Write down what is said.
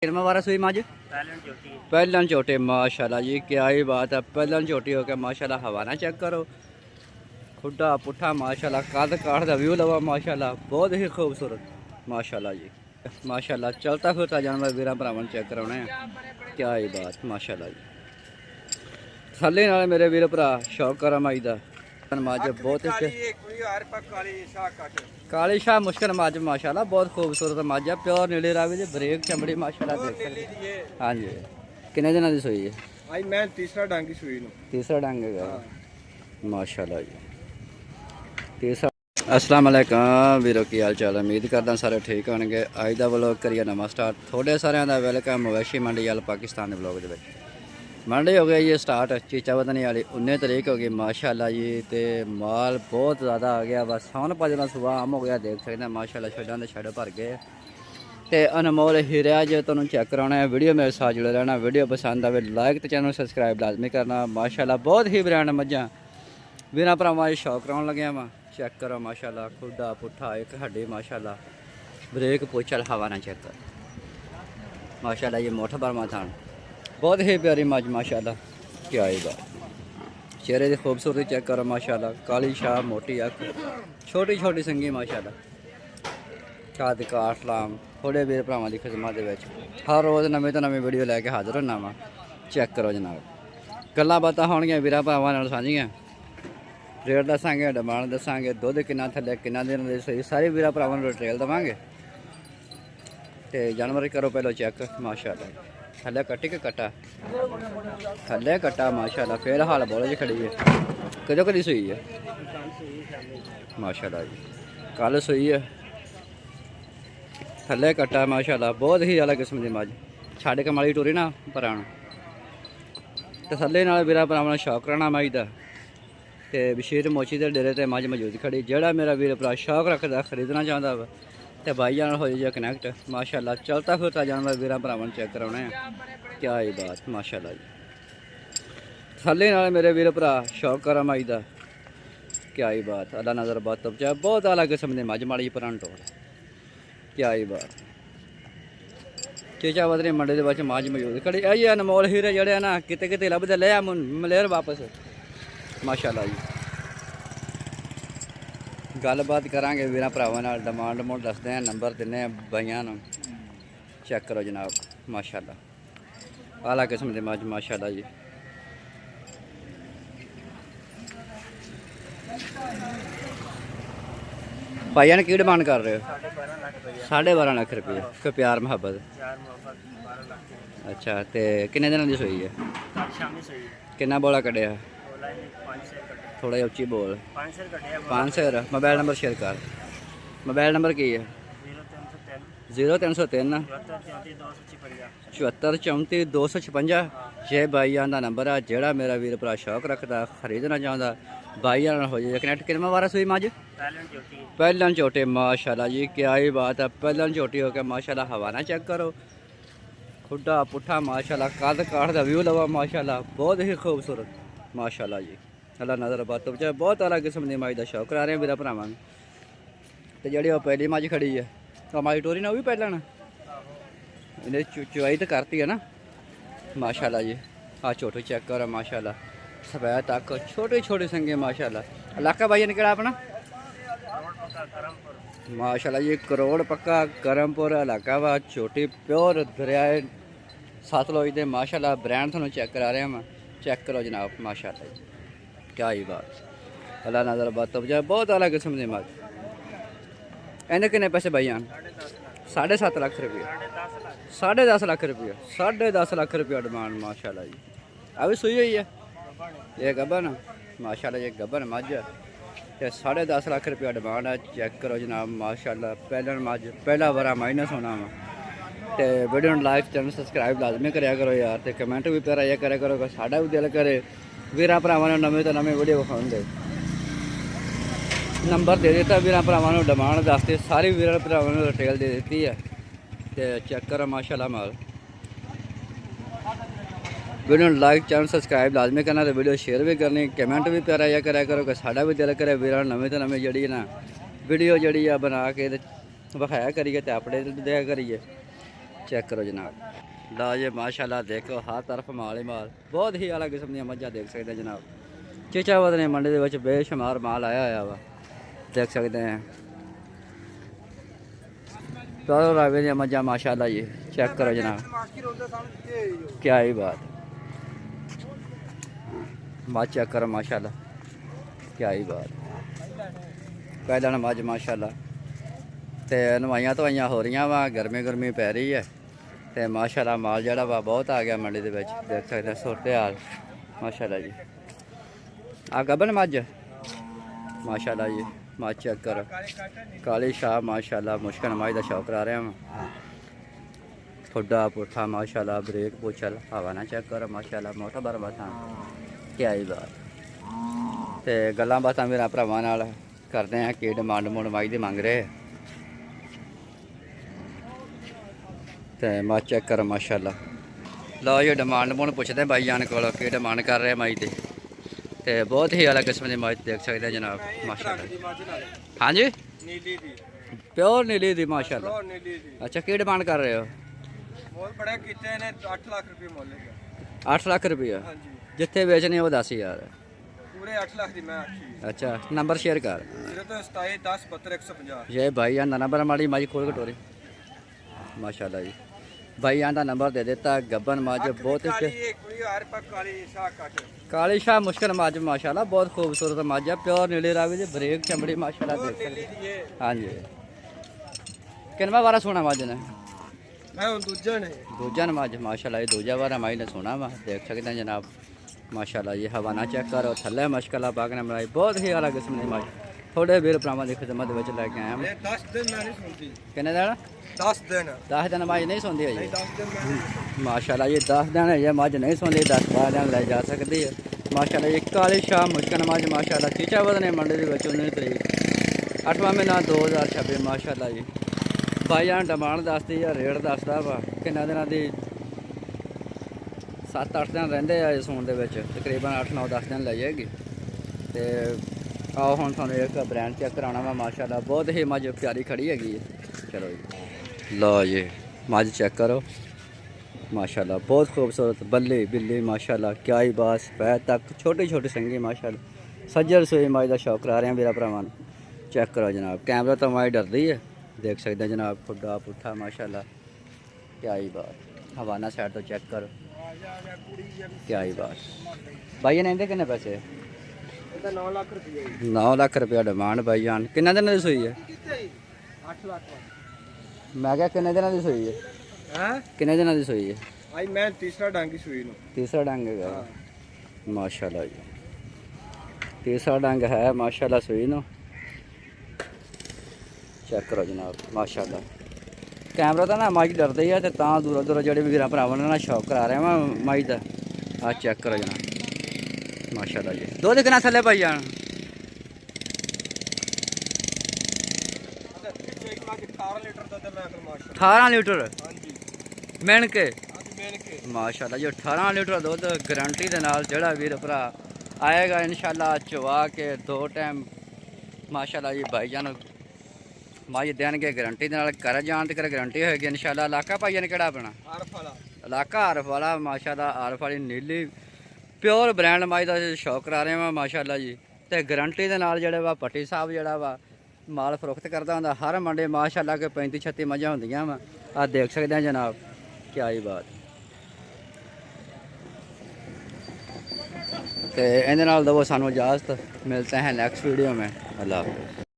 कितना वारा सुई मज पहलन झोटे माशाल्लाह जी, क्या ही बात है। पहलन झोटी हो गया माशाल्लाह। हवाना चेक करो, खुडा पुठा माशाल्लाह। कद काठ का व्यू लवा माशाल्लाह, बहुत ही खूबसूरत माशाल्लाह जी माशाल्लाह। चलता फिरता जानवर वीर भरावां चेक कराने, क्या ही बात माशाल्लाह जी। थले नाल मेरे वीर भरा शौक करा माई दा मज बहुत काली शाह मुश्किल मज माशाल्लाह, बहुत खूबसूरत मज है। प्योर नीले रावी दी ब्रेक चमड़ी माशाल्लाह देख सकते। हाँ जी, कितने दिनों की सूई है? आई मैं तीसरा डंग की सूई नु। तीसरा डंग है माशाल्लाह जी, तीसरा। अस्सलाम वालेकुम वीरो, की हाल चाल? उम्मीद करदा सारे ठीक होणगे। अज दा व्लॉग करिए नवां स्टार्ट। थोड़े सारिਆਂ ਦਾ वेलकम मवेशी मंडी वाल पाकिस्तान के व्लॉग दे। मंडी हो गई ये स्टार्ट, चीचा वधने वाली 19 तरीक हो गई माशाल्लाह जी। तो माल बहुत ज़्यादा आ गया, बस सौन भजना सुबह आम हो गया, देख सकते हैं माशाल्लाह। छड्डां दे छड़ भर गए तो अनमोल हीरा जो तुहानूं चेक कराना है। वीडियो मेरे साथ जुड़े रहना। वीडियो पसंद आए लाइक तो चैनल सबसक्राइब लाजमी करना माशाल्लाह। बहुत ही ब्रांड मझां वीरां भरावां शौक कराउण लग्या वा। चेक करो माशाल्लाह, खुडा पुठा एक हड्डी माशाल्लाह, ब्रेक पोचल हवा ना चेक कर माशाल्लाह। ये मोटा बर्मा थान बहुत ही प्यारी मज माशाल्लाह, क्या ही बात। चेहरे की खूबसूरती चेक करो माशाल्लाह। काली शाह मोटी अख, छोटी छोटी संगी माशाल्लाह। कद काठ लाम थोड़े वीर भरावां दी खिदमत दे विच हर रोज़ नवीं तो नवीं वीडियो लैके हाज़र होना वा। चेक करो जनाब, गल्लां बातां होणगियां वीरां भरावां नाल सांझियां। रेट दसांगे, डिमांड दसांगे, दुध किन्ना थल्ले किन्ना दिन दी सही सारी वीरां भरावां नूं डिटेल देवांगे। तो जानवर करो पहलो चेक माशाल्लाह। थल्ले कट्टी के कट्टा, थल्ले कट्टा माशाल्लाह। फिर हाल बोलो जी खड़ी है। कदों कदी सूई है माशाल्लाह जी? कल सूई है। थल्ले कट्टा माशाल्लाह, बहुत ही अलग किस्म की मज। छड़ के माली टूरी ना भरा तसल्ली नाल वीरां भरावां शौक कराना मज दा। तो बशीर मोची के डेरे ते मज मौजूद खड़ी। जेड़ा मेरा वीर भरा शौक रखता खरीदना चाहता वा तो भाई हो जाए कनैक्ट माशाल्लाह। चलता फिरता जानवर वीर भरावां चेक कराने, क्या ही बात माशाल्लाह जी। थल्ले नाल मेरे वीर भरा शौक करा माई दा, क्या ही बात। अल्लाह नज़र बात चाहे बहुत अलग किस्म की मज माड़ी पुरान टोल, क्या ही बात। चीचा वधनी मंडी के बच्चे मज मौजूद खड़ी। ये अनमोल हीरे जड़े ना किते किते लभदे ले आ मलेर वापस माशाल्लाह जी। गलबात करांगे वीर भरावां नाल, डिमांड डिमांड दसदे हैं, नंबर दिन्ने भाइयां नूं। चेक करो जनाब माशाल्लाह, आला किस्म की मज माशाल्लाह जी। भाइया ने की डिमांड कर रहे हो? 12.5 लाख रुपये। कोई प्यार मुहब्बत? अच्छा, तो किन्ने दिनों की सूई है? किन्ना बोला कढ़िया? थोड़ा जिहा उच्ची बोल। 5 सिर। मोबाइल नंबर शेयर कर। मोबाइल नंबर की है? 0303 74 34 256। ये भाईयां का नंबर है। जेड़ा मेरा वीर भरा शौक रखता खरीदना चाहता भाईयां नाल हो जाए कनैक्ट। कितना वारा सूई मज? पहलन झोटे माशाल्लाह जी, क्या ही बात है। पहलन झोटी हो गया माशाल्लाह। हवाना चेक करो, खुडा पुठा माशाल्लाह। कद काठ का व्यू लवा माशाल्लाह, बहुत ही खूबसूरत माशाल्लाह जी। अल्लाह नज़र बात चाहे बहुत अलग किस्म की मज का शौक करा रहे हैं वीर भरावां। तो जी पहली मज खड़ी है तो माई टोरी ना भी पहलन इन्हें चुवाई तो करती है ना माशाल्लाह जी। हाँ छोटी चेक करो माशाल्लाह, सफेद तक छोटे छोटे संगे माशाल्लाह। इलाका भाई ने केड़ा अपना माशाल्लाह जी? करोड़ पक्का करमपुर इलाका वा। छोटी प्योर दरियाए सतलुज दे माशाल्लाह। ब्रांड थोड़ा चेक करा रहे हैं, चेक करो जनाब माशाल्लाह जी, क्या ही बात। अल्लाह नज़र बात जाए बहुत अलग किस्म की मज। इन्हें किन्ने पैसे भाई? 7.5 लाख रुपये। 10.5 लाख रुपये। 10.5 लाख रुपया डिमांड माशाल्लाह जी। अभी सूई हुई है ये गब्बन माशाल्लाह। ये गब्बन मज है तो 10.5 लाख रुपया डिमांड है। चेक करो जनाब माशाल्लाह। पहलन मज पहला बारा माइनस होना वा। तो वीडियो लाइक चैनल सबसक्राइब लाजमी कराया करो यार। तो कमेंट भी प्यारा यह करा करो, साडा भी दिल करे वीर भरावां नवीं तो नवीं वीडियो विखाउण दे। नंबर दे दिता वीर भरावां नूं, डिमांड दसती सारी वीर भरावां नूं डिटेल दे दी है। तो चेक करो माशाल्लाह माल। वीडियो लाइक चैनल सबसक्राइब लाजमी करना, तो वीडियो शेयर भी करनी, कमेंट भी प्यारा यह करा करो कि साडा भी दिल करे वीर नवीं तो नवीं जी ना वीडियो जी बना के विखाया करिए तो अपडेट दिया करिए। ਚੈੱਕ ਕਰੋ ਜਨਾਬ। ਲਓ ਜੀ ਮਾਸ਼ਾਅੱਲਾ ਦੇਖੋ ਹਰ ਤਰਫ ਮਾਲ ਹੀ ਮਾਲ, ਬਹੁਤ ਹੀ ਅਲੱਗ ਕਿਸਮ ਦੀਆਂ ਮੱਝਾਂ ਦੇਖ ਸਕਦੇ ਜਨਾਬ। ਚੀਚਾਵਦ ਨੇ ਮੰਡੀ ਦੇ ਵਿੱਚ ਬੇਸ਼ੁਮਾਰ ਮਾਲ ਆਇਆ ਹੋਇਆ ਵਾ, ਦੇਖ ਸਕਦੇ ਆ। ਪਿਓਰ ਰਾਵੇ ਦੀਆਂ ਮੱਝਾਂ ਮਾਸ਼ਾਅੱਲਾ ਜੀ, ਚੈੱਕ ਕਰੋ ਜਨਾਬ। क्या ही बात, मझ चेक करो माशाल्लाह, क्या ही बात। पहला मझ माशाल्लाह ते नवाइयां धवाइयां हो रही वा, गर्मी गर्मी पै रही है ते माशाल्लाह माल जड़ा वा बहुत आ गया मंडी दे विच, देख सकते सूरत हाल माशाल्लाह जी। आ गबन मझ माशाल्लाह जी, मझ चेक करो काली शाह माशाल्लाह, मुश्किल मझ का शौक करा रहा वा। ठुड्डा पुट्ठा माशाल्लाह, ब्रेक पुछल हवा ना चेक करो माशाल्लाह, मोटा बर बात क्या ही बात। तो गल्लां बातां मेरे भरावां नाल करते हैं कि डिमांड मुंड माई दी मंग रहे तो मां चेक करो माशाल्लाह। लो जी डिमांड मुंड पुछते भाई जान को कि डिमांड कर रहे माई दी, तो बहुत ही अलग किस्म की मझ देख सकते हैं जनाब माशाल्लाह। हाँ जी प्योर नीली दी माशाल्लाह। अच्छा की डिमांड कर रहे हो? मोल बड़ा कीते ने 8 लाख रुपए मोल है। 8 लाख रुपया हां जी, जिथे बेचने वो 10 यार। पूरे 8 लाख दी मैं आखी। अच्छा नंबर शेयर कर। 027 10 72 150। ये भाई आंदा नंबर माड़ी माई खोल कटोरी माशाल्लाह जी। भाई आंदा नंबर दे देता। गब्बन मझ बहुत काली शाह मुश्किल मझ माशाल्लाह, बहुत खूबसूरत मझ है, प्योर नीली रावी दी, ब्रेक चमड़ी माशाल्लाह देख सकते। हाँ जी किनवा बारा सोना मझ ने? दूजा ने मझ माशाल्लाह, दूजा बारा माई ने सोना वा, देख सकते हैं जनाब माशाल्लाह। ये हवाना चेक करो, थले मशकला बाग ने बनाई, बहुत ही अलग किस्म की मझ थोड़े वीर भरावां की खिदमत लैके आया मैं। 10 दिन मैं नहीं सुनती। किन्ने दिन? 10 दिन। 10 दिन मझ नहीं सोंदी है जी माशाल्लाह। ये 10 दिन है ये मझ नहीं सोंदी, 10-12 दिन ले जा सकती है माशाल्लाह। ये काली शाह मुश्किल मझ माशाल्लाह, चीचावद ने मंडी के 19 तरीक 8वां महीना 2026 माशाल्लाह जी। भाई जान डिमांड दसदी है, रेट दसदा वा किन्ना दिनां दी। 7-8 दिन रहिंदे आ इस सून दे विच, तकरीबन 8-9-10 दिन ले जाएगी। तो आओ हुण तुहानूं एक ब्रांड चेक कराना वा माशाल्लाह, बहुत ही मझ प्यारी खड़ी हैगी है। चलो जी लो जी मझ चेक करो माशाल्लाह, बहुत खूबसूरत बल्ली बिल्ली माशाल्लाह, क्या ही बात। पैर तक छोटी छोटी संगी माशाल्लाह, सज्जर सोई मझ का शौक करा रहे हैं वीरा भरावां नूं। चेक करो जनाब, कैमरा तो मझ डरदी है, देख सकते हैं जनाब। खुड्डा पुट्ठा माशाल्लाह, क्या ही बात। हवाना साइड तो चेक करो, क्या ही बात। भाई ने इहदे किन्ने पैसे? 9 लाख रुपए। 9 लाख रुपया डिमांड भाई जान। किन्ने दिन की सूई है? 8 लाख। मैं क्या किन्ने दिन की सूई है? हैं किन्ने दिन की सूई है? आई मैं तीसरा डांगी सुई नु। तीसरा डंग है माशाल्लाह जी, तीसरा डंग है माशाल्लाह सूई नो। चेक करो जनाब माशाल्लाह। कैमरा तो ना माई डरते ही है, तो दूरों दूरों जो वीर भरावां ने ना शौक करा रहे हैं माई का। आ चेक करो जनाब माशाल्लाह जी। दो कितना थले भाई जान? 18 लीटर मिन के माशाल्लाह जी। 18 लीटर दुध गारंटी दे नाल जेड़ा वीर भरा आएगा इंशाल्लाह चवा के 2 टाइम माशाल्लाह जी भाई जान माई देंगे गारंटी दे नाल। घर जान तक गारंटी होगी इंशाल्लाह। इलाका भाई ने केड़ा अपना? इलाका आरफ वाला माशाल्लाह, आरफ वाली नीली प्योर ब्रांड माई का शौक करा रहे हैं माशाल्लाह जी। तो गारंटी दे नाल जेड़ा वा पट्टी साहब जेड़ा वा माल फरोख्त करता होंदा हर मंडे माशाल्लाह के 35-36 मझां होंदियां वा। आ देख सकते हैं जनाब, क्या ही बात। तो इहदे नाल दवो सानू इजाज़त, मिलते हैं नेक्स्ट वीडियो में। अल्लाह हाफ़िज़।